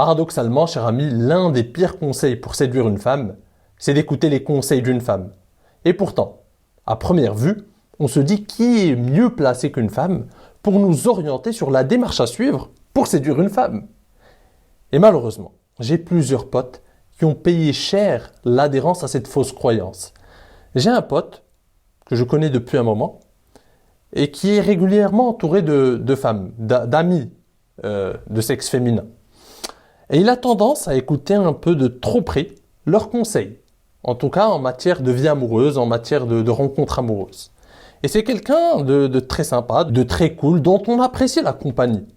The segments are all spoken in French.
Paradoxalement, cher ami, l'un des pires conseils pour séduire une femme, c'est d'écouter les conseils d'une femme. Et pourtant, à première vue, on se dit qui est mieux placé qu'une femme pour nous orienter sur la démarche à suivre pour séduire une femme. Et malheureusement, j'ai plusieurs potes qui ont payé cher l'adhérence à cette fausse croyance. J'ai un pote que je connais depuis un moment et qui est régulièrement entouré de femmes, d'amis de sexe féminin. Et il a tendance à écouter un peu de trop près leurs conseils, en tout cas en matière de vie amoureuse, en matière de rencontres amoureuses. Et c'est quelqu'un de très sympa, de très cool, dont on apprécie la compagnie.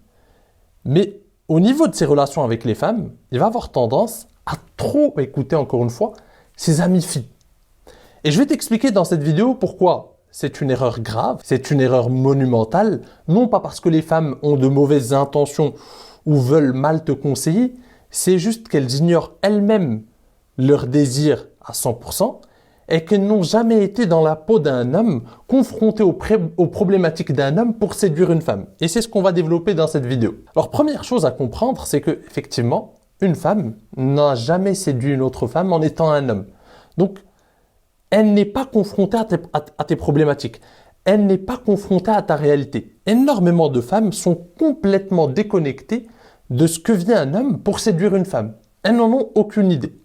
Mais au niveau de ses relations avec les femmes, il va avoir tendance à trop écouter, encore une fois, ses amies filles. Et je vais t'expliquer dans cette vidéo pourquoi c'est une erreur grave, c'est une erreur monumentale, non pas parce que les femmes ont de mauvaises intentions ou veulent mal te conseiller, c'est juste qu'elles ignorent elles-mêmes leur désir à 100% et qu'elles n'ont jamais été dans la peau d'un homme, confrontées aux problématiques d'un homme pour séduire une femme. Et c'est ce qu'on va développer dans cette vidéo. Alors, première chose à comprendre, c'est que effectivement, une femme n'a jamais séduit une autre femme en étant un homme. Donc, elle n'est pas confrontée à tes problématiques. Elle n'est pas confrontée à ta réalité. Énormément de femmes sont complètement déconnectées de ce que vit un homme pour séduire une femme. Elles n'en ont aucune idée.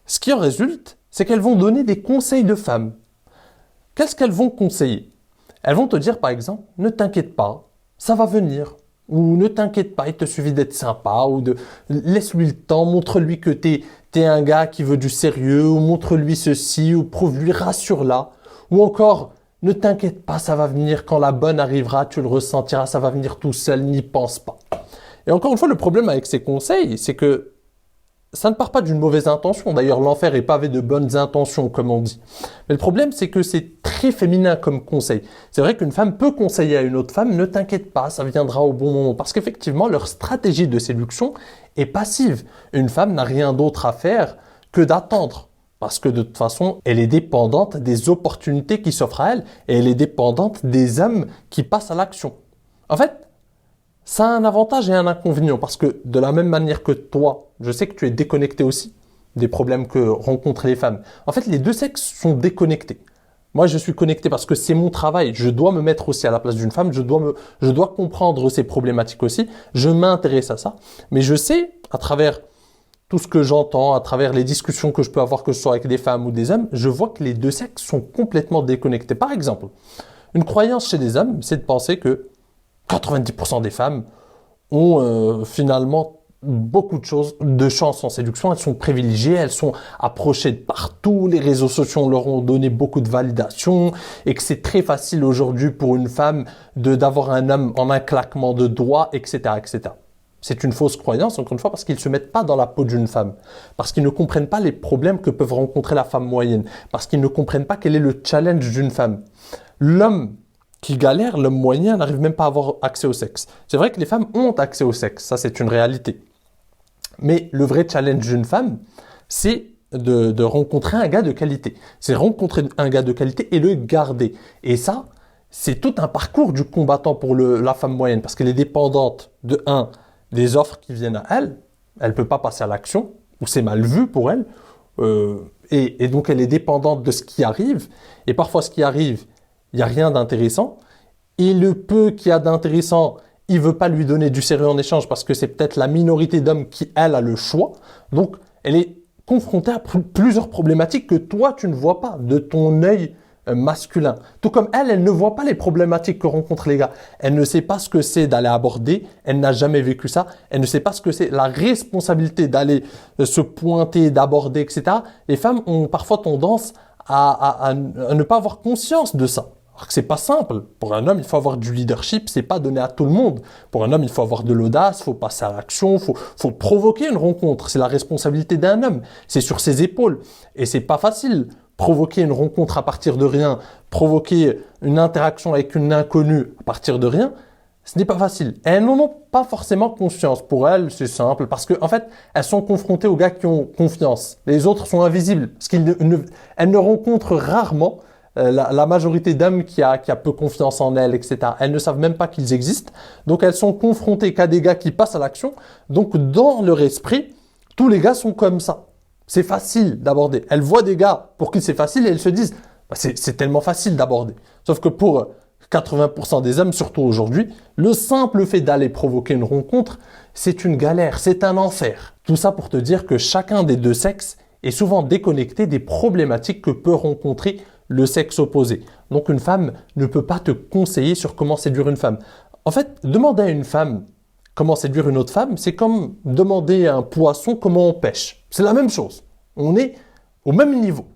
Ce qui en résulte, c'est qu'elles vont donner des conseils de femmes. Qu'est-ce qu'elles vont conseiller? Elles vont te dire par exemple, ne t'inquiète pas, ça va venir. Ou ne t'inquiète pas, il te suffit d'être sympa, ou laisse-lui le temps, montre-lui que t'es un gars qui veut du sérieux, ou montre-lui ceci, ou prouve-lui, rassure-la. Ou encore, ne t'inquiète pas, ça va venir, quand la bonne arrivera, tu le ressentiras, ça va venir tout seul, n'y pense pas. Et encore une fois, le problème avec ces conseils, c'est que ça ne part pas d'une mauvaise intention. D'ailleurs, l'enfer est pavé de bonnes intentions, comme on dit. Mais le problème, c'est que c'est très féminin comme conseil. C'est vrai qu'une femme peut conseiller à une autre femme, ne t'inquiète pas, ça viendra au bon moment. Parce qu'effectivement, leur stratégie de séduction est passive. Une femme n'a rien d'autre à faire que d'attendre. Parce que de toute façon, elle est dépendante des opportunités qui s'offrent à elle. Et elle est dépendante des hommes qui passent à l'action. En fait, ça a un avantage et un inconvénient parce que de la même manière que toi, je sais que tu es déconnecté aussi des problèmes que rencontrent les femmes. En fait, les deux sexes sont déconnectés. Moi, je suis connecté parce que c'est mon travail. Je dois me mettre aussi à la place d'une femme. Je dois comprendre ses problématiques aussi. Je m'intéresse à ça. Mais je sais, à travers tout ce que j'entends, à travers les discussions que je peux avoir, que ce soit avec des femmes ou des hommes, je vois que les deux sexes sont complètement déconnectés. Par exemple, une croyance chez des hommes, c'est de penser que 90% des femmes ont finalement beaucoup de chances en séduction. Elles sont privilégiées, elles sont approchées de partout. Les réseaux sociaux leur ont donné beaucoup de validation et que c'est très facile aujourd'hui pour une femme d'avoir un homme en un claquement de doigts, etc., etc. C'est une fausse croyance, encore une fois, parce qu'ils ne se mettent pas dans la peau d'une femme, parce qu'ils ne comprennent pas les problèmes que peuvent rencontrer la femme moyenne, parce qu'ils ne comprennent pas quel est le challenge d'une femme. L'homme qui galère, l'homme moyen n'arrive même pas à avoir accès au sexe. C'est vrai que les femmes ont accès au sexe, ça c'est une réalité. Mais le vrai challenge d'une femme, c'est de rencontrer un gars de qualité. C'est rencontrer un gars de qualité et le garder. Et ça, c'est tout un parcours du combattant pour la femme moyenne, parce qu'elle est dépendante de des offres qui viennent à elle. Elle ne peut pas passer à l'action, ou c'est mal vu pour elle. Et donc elle est dépendante de ce qui arrive. Et parfois ce qui arrive, il n'y a rien d'intéressant. Et le peu qu'il y a d'intéressant, il ne veut pas lui donner du sérieux en échange parce que c'est peut-être la minorité d'hommes qui, elle, a le choix. Donc, elle est confrontée à plusieurs problématiques que toi, tu ne vois pas de ton œil masculin. Tout comme elle ne voit pas les problématiques que rencontrent les gars. Elle ne sait pas ce que c'est d'aller aborder. Elle n'a jamais vécu ça. Elle ne sait pas ce que c'est la responsabilité d'aller se pointer, d'aborder, etc. Les femmes ont parfois tendance à ne pas avoir conscience de ça. Alors que c'est pas simple. Pour un homme, il faut avoir du leadership, c'est pas donné à tout le monde. Pour un homme, il faut avoir de l'audace, faut passer à l'action, faut provoquer une rencontre. C'est la responsabilité d'un homme. C'est sur ses épaules. Et c'est pas facile. Provoquer une rencontre à partir de rien, provoquer une interaction avec une inconnue à partir de rien, ce n'est pas facile. Et elles n'en ont pas forcément conscience. Pour elles, c'est simple parce qu'en fait, elles sont confrontées aux gars qui ont confiance. Les autres sont invisibles parce qu'elles ne rencontrent rarement la majorité d'hommes qui a peu confiance en elles, etc. Elles ne savent même pas qu'ils existent. Donc elles sont confrontées qu'à des gars qui passent à l'action. Donc dans leur esprit, tous les gars sont comme ça. C'est facile d'aborder. Elles voient des gars pour qui c'est facile et elles se disent bah, c'est tellement facile d'aborder. Sauf que pour 80% des hommes, surtout aujourd'hui, le simple fait d'aller provoquer une rencontre, c'est une galère, c'est un enfer. Tout ça pour te dire que chacun des deux sexes est souvent déconnecté des problématiques que peut rencontrer le sexe opposé. Donc une femme ne peut pas te conseiller sur comment séduire une femme. En fait, demander à une femme comment séduire une autre femme, c'est comme demander à un poisson comment on pêche. C'est la même chose. On est au même niveau.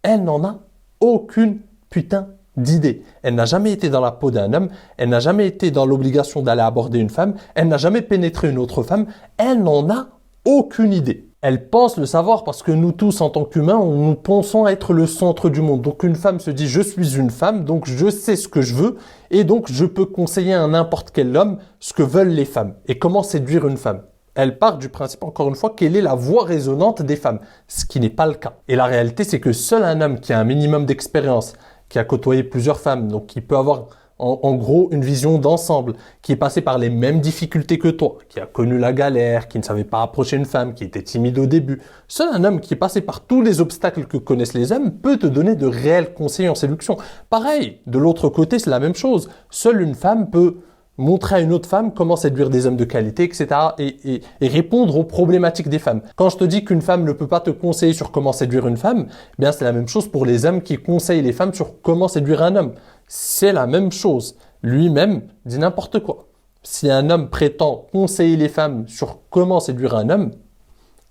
Elle n'en a aucune putain d'idée. Elle n'a jamais été dans la peau d'un homme, elle n'a jamais été dans l'obligation d'aller aborder une femme, elle n'a jamais pénétré une autre femme, elle n'en a aucune idée. Elle pense le savoir parce que nous tous, en tant qu'humains, nous pensons être le centre du monde. Donc une femme se dit « je suis une femme, donc je sais ce que je veux et donc je peux conseiller à n'importe quel homme ce que veulent les femmes et comment séduire une femme ». Elle part du principe, encore une fois, qu'elle est la voix résonante des femmes, ce qui n'est pas le cas. Et la réalité, c'est que seul un homme qui a un minimum d'expérience, qui a côtoyé plusieurs femmes, donc qui peut avoir en gros une vision d'ensemble, qui est passé par les mêmes difficultés que toi, qui a connu la galère, qui ne savait pas approcher une femme, qui était timide au début. Seul un homme qui est passé par tous les obstacles que connaissent les hommes peut te donner de réels conseils en séduction. Pareil, de l'autre côté, c'est la même chose. Seule une femme peut montrer à une autre femme comment séduire des hommes de qualité, etc. et répondre aux problématiques des femmes. Quand je te dis qu'une femme ne peut pas te conseiller sur comment séduire une femme, eh bien c'est la même chose pour les hommes qui conseillent les femmes sur comment séduire un homme. C'est la même chose. Lui-même dit n'importe quoi. Si un homme prétend conseiller les femmes sur comment séduire un homme,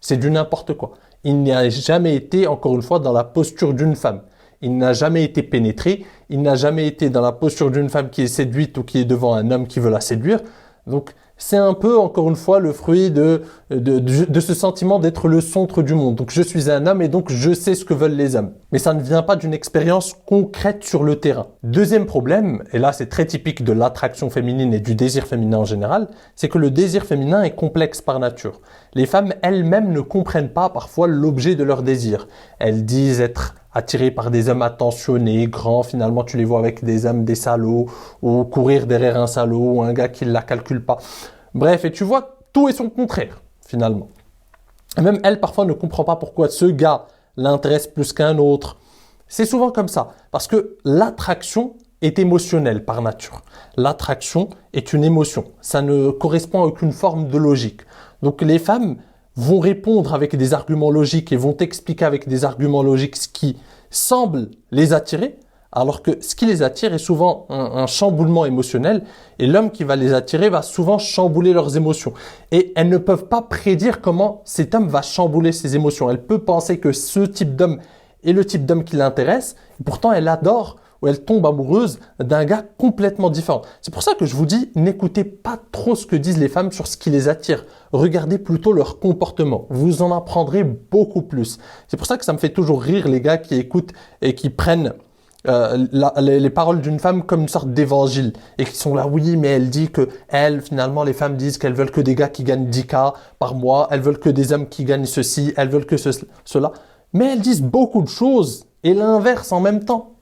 c'est du n'importe quoi. Il n'a jamais été, encore une fois, dans la posture d'une femme. Il n'a jamais été pénétré, il n'a jamais été dans la posture d'une femme qui est séduite ou qui est devant un homme qui veut la séduire. Donc, c'est un peu, encore une fois, le fruit de ce sentiment d'être le centre du monde. Donc, je suis un homme et donc je sais ce que veulent les hommes. Mais ça ne vient pas d'une expérience concrète sur le terrain. Deuxième problème, et là c'est très typique de l'attraction féminine et du désir féminin en général, c'est que le désir féminin est complexe par nature. Les femmes elles-mêmes ne comprennent pas parfois l'objet de leur désir. Elles disent être attirées par des hommes attentionnés, grands, finalement tu les vois avec des hommes, des salauds, ou courir derrière un salaud, ou un gars qui ne la calcule pas. Bref, et tu vois, tout est son contraire, finalement. Et même elle, parfois, ne comprend pas pourquoi ce gars l'intéresse plus qu'un autre. C'est souvent comme ça, parce que l'attraction est émotionnelle par nature. L'attraction est une émotion. Ça ne correspond à aucune forme de logique. Donc les femmes vont répondre avec des arguments logiques et vont expliquer avec des arguments logiques ce qui semble les attirer, alors que ce qui les attire est souvent un chamboulement émotionnel et l'homme qui va les attirer va souvent chambouler leurs émotions. Et elles ne peuvent pas prédire comment cet homme va chambouler ses émotions. Elle peut penser que ce type d'homme est le type d'homme qui l'intéresse, et pourtant elle adore ou elle tombe amoureuse d'un gars complètement différent. C'est pour ça que je vous dis, n'écoutez pas trop ce que disent les femmes sur ce qui les attire. Regardez plutôt leur comportement. Vous en apprendrez beaucoup plus. C'est pour ça que ça me fait toujours rire les gars qui écoutent et qui prennent les paroles d'une femme comme une sorte d'évangile et qui sont là, oui, mais elle dit que elle, finalement, les femmes disent qu'elles veulent que des gars qui gagnent 10K par mois, elles veulent que des hommes qui gagnent ceci, elles veulent que cela. Mais elles disent beaucoup de choses et l'inverse en même temps.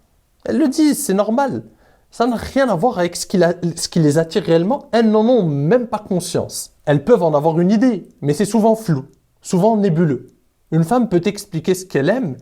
Elles le disent, c'est normal. Ça n'a rien à voir avec ce qui les attire réellement. Elles n'en ont même pas conscience. Elles peuvent en avoir une idée, mais c'est souvent flou, souvent nébuleux. Une femme peut expliquer ce qu'elle aime,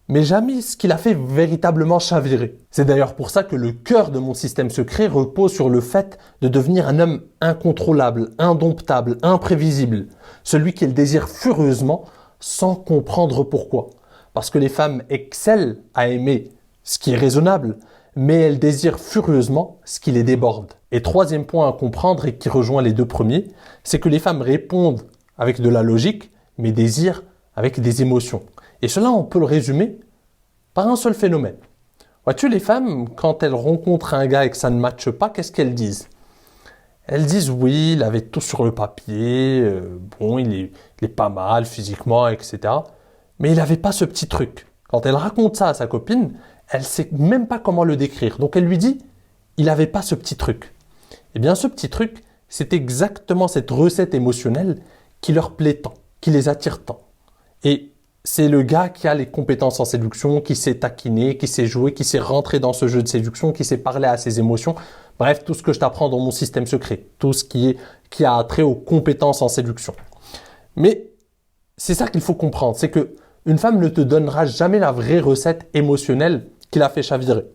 mais jamais ce qui la fait véritablement chavirer. C'est d'ailleurs pour ça que le cœur de mon système secret repose sur le fait de devenir un homme incontrôlable, indomptable, imprévisible. Celui qu'elle désire furieusement sans comprendre pourquoi. Parce que les femmes excellent à aimer ce qui est raisonnable, mais elles désirent furieusement ce qui les déborde. Et troisième point à comprendre et qui rejoint les deux premiers, c'est que les femmes répondent avec de la logique, mais désirent avec des émotions. Et cela, on peut le résumer par un seul phénomène. Vois-tu, les femmes, quand elles rencontrent un gars et que ça ne matche pas, qu'est-ce qu'elles disent? Elles disent oui, il avait tout sur le papier, bon, il est pas mal physiquement, etc. Mais il n'avait pas ce petit truc. Quand elle raconte ça à sa copine, elle ne sait même pas comment le décrire. Donc elle lui dit, il n'avait pas ce petit truc. Eh bien ce petit truc, c'est exactement cette recette émotionnelle qui leur plaît tant, qui les attire tant. Et c'est le gars qui a les compétences en séduction, qui sait taquiner, qui sait jouer, qui sait rentrer dans ce jeu de séduction, qui sait parler à ses émotions. Bref, tout ce que je t'apprends dans mon système secret, tout ce qui a trait aux compétences en séduction. Mais c'est ça qu'il faut comprendre, c'est que une femme ne te donnera jamais la vraie recette émotionnelle qui l'a fait chavirer.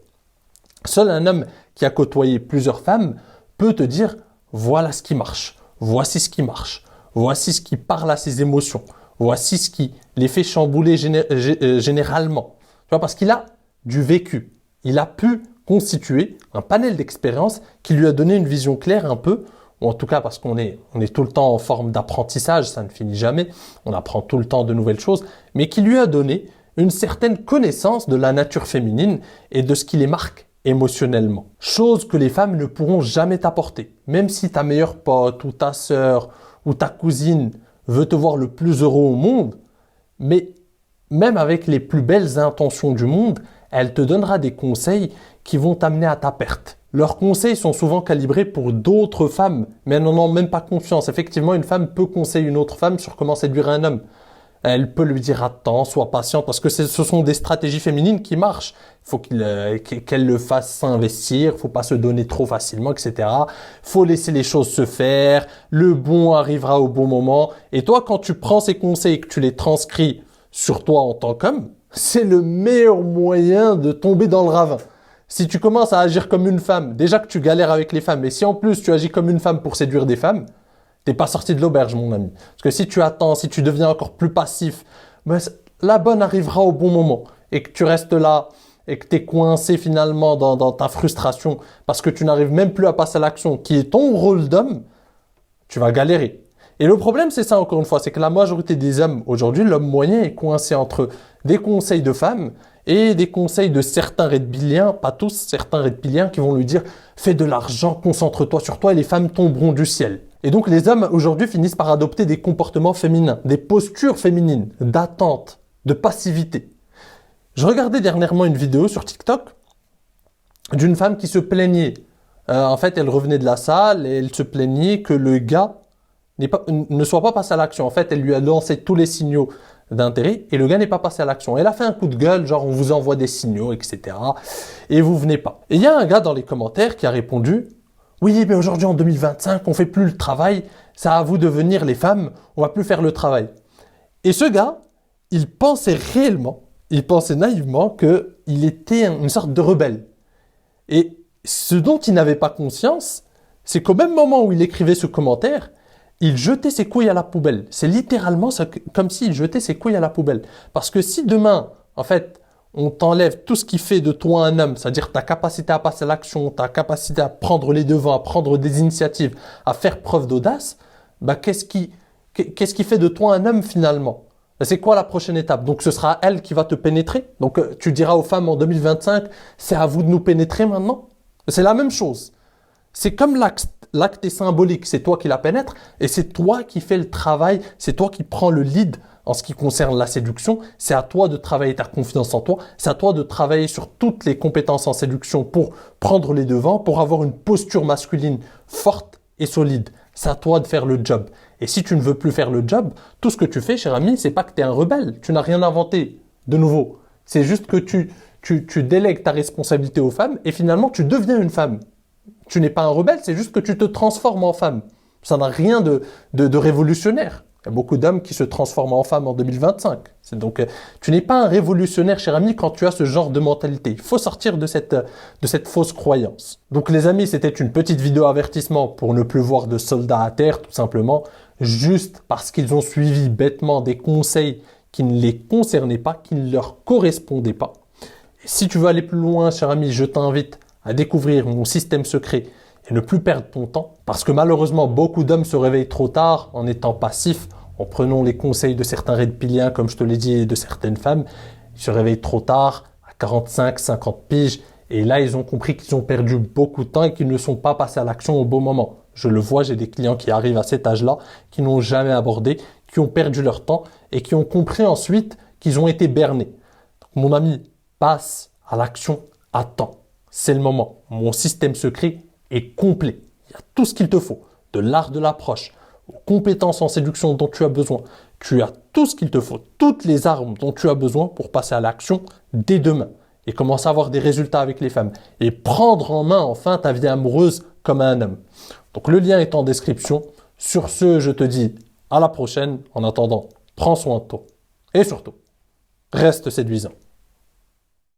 Seul un homme qui a côtoyé plusieurs femmes peut te dire « voilà ce qui marche, voici ce qui marche, voici ce qui parle à ses émotions, voici ce qui les fait chambouler généralement. » Tu vois, parce qu'il a du vécu, il a pu constituer un panel d'expériences qui lui a donné une vision claire un peu, ou en tout cas parce on est tout le temps en forme d'apprentissage, ça ne finit jamais, on apprend tout le temps de nouvelles choses, mais qui lui a donné une certaine connaissance de la nature féminine et de ce qui les marque émotionnellement. Chose que les femmes ne pourront jamais t'apporter. Même si ta meilleure pote ou ta sœur ou ta cousine veut te voir le plus heureux au monde, mais même avec les plus belles intentions du monde, elle te donnera des conseils qui vont t'amener à ta perte. Leurs conseils sont souvent calibrés pour d'autres femmes, mais elles n'en ont même pas conscience. Effectivement, une femme peut conseiller une autre femme sur comment séduire un homme. Elle peut lui dire attends, sois patiente, parce que ce sont des stratégies féminines qui marchent. Il faut qu'elle le fasse s'investir, faut pas se donner trop facilement, etc. Faut laisser les choses se faire, le bon arrivera au bon moment. Et toi, quand tu prends ces conseils et que tu les transcris sur toi en tant qu'homme, c'est le meilleur moyen de tomber dans le ravin. Si tu commences à agir comme une femme, déjà que tu galères avec les femmes, et si en plus tu agis comme une femme pour séduire des femmes, t'es pas sorti de l'auberge, mon ami. Parce que si tu attends, si tu deviens encore plus passif, ben, la bonne arrivera au bon moment. Et que tu restes là, et que t'es coincé finalement dans ta frustration, parce que tu n'arrives même plus à passer à l'action, qui est ton rôle d'homme, tu vas galérer. Et le problème, c'est ça encore une fois, c'est que la majorité des hommes, aujourd'hui, l'homme moyen est coincé entre des conseils de femmes et des conseils de certains redpilliens, pas tous, certains redpilliens qui vont lui dire « fais de l'argent, concentre-toi sur toi et les femmes tomberont du ciel ». Et donc les hommes aujourd'hui finissent par adopter des comportements féminins, des postures féminines, d'attente, de passivité. Je regardais dernièrement une vidéo sur TikTok d'une femme qui se plaignait. En fait, elle revenait de la salle et elle se plaignait que le gars ne soit pas passé à l'action. En fait, elle lui a lancé tous les signaux d'intérêt et le gars n'est pas passé à l'action. Elle a fait un coup de gueule, genre on vous envoie des signaux, etc. Et vous venez pas. Et il y a un gars dans les commentaires qui a répondu « Oui, mais aujourd'hui en 2025, on fait plus le travail, c'est à vous de venir les femmes, on va plus faire le travail. » Et ce gars, il pensait réellement, il pensait naïvement qu'il était une sorte de rebelle. Et ce dont il n'avait pas conscience, c'est qu'au même moment où il écrivait ce commentaire, il jetait ses couilles à la poubelle. C'est littéralement comme s'il jetait ses couilles à la poubelle. Parce que si demain, en fait, on t'enlève tout ce qui fait de toi un homme, c'est-à-dire ta capacité à passer à l'action, ta capacité à prendre les devants, à prendre des initiatives, à faire preuve d'audace, bah qu'est-ce qui fait de toi un homme finalement? C'est quoi la prochaine étape? Donc ce sera elle qui va te pénétrer? Donc tu diras aux femmes en 2025, c'est à vous de nous pénétrer maintenant? C'est la même chose. C'est comme l'acte est symbolique, c'est toi qui la pénètres et c'est toi qui fais le travail, c'est toi qui prends le lead en ce qui concerne la séduction. C'est à toi de travailler ta confiance en toi, c'est à toi de travailler sur toutes les compétences en séduction pour prendre les devants, pour avoir une posture masculine forte et solide. C'est à toi de faire le job. Et si tu ne veux plus faire le job, tout ce que tu fais, cher ami, c'est pas que tu es un rebelle, tu n'as rien inventé de nouveau. C'est juste que tu délègues ta responsabilité aux femmes et finalement tu deviens une femme. Tu n'es pas un rebelle, c'est juste que tu te transformes en femme. Ça n'a rien de révolutionnaire. Il y a beaucoup d'hommes qui se transforment en femme en 2025. Donc, tu n'es pas un révolutionnaire, cher ami, quand tu as ce genre de mentalité. Il faut sortir de cette fausse croyance. Donc, les amis, c'était une petite vidéo avertissement pour ne plus voir de soldats à terre, tout simplement, juste parce qu'ils ont suivi bêtement des conseils qui ne les concernaient pas, qui ne leur correspondaient pas. Et si tu veux aller plus loin, cher ami, je t'invite à découvrir mon système secret et ne plus perdre ton temps, parce que malheureusement, beaucoup d'hommes se réveillent trop tard en étant passifs, en prenant les conseils de certains redpilliens, comme je te l'ai dit, et de certaines femmes. Ils se réveillent trop tard, à 45, 50 piges, et là, ils ont compris qu'ils ont perdu beaucoup de temps et qu'ils ne sont pas passés à l'action au bon moment. Je le vois, j'ai des clients qui arrivent à cet âge-là, qui n'ont jamais abordé, qui ont perdu leur temps et qui ont compris ensuite qu'ils ont été bernés. Donc, mon ami, passe à l'action à temps. C'est le moment. Mon système secret est complet. Il y a tout ce qu'il te faut. De l'art de l'approche, aux compétences en séduction dont tu as besoin. Tu as tout ce qu'il te faut, toutes les armes dont tu as besoin pour passer à l'action dès demain et commencer à avoir des résultats avec les femmes et prendre en main enfin ta vie amoureuse comme un homme. Donc le lien est en description. Sur ce, je te dis à la prochaine. En attendant, prends soin de toi et surtout, reste séduisant.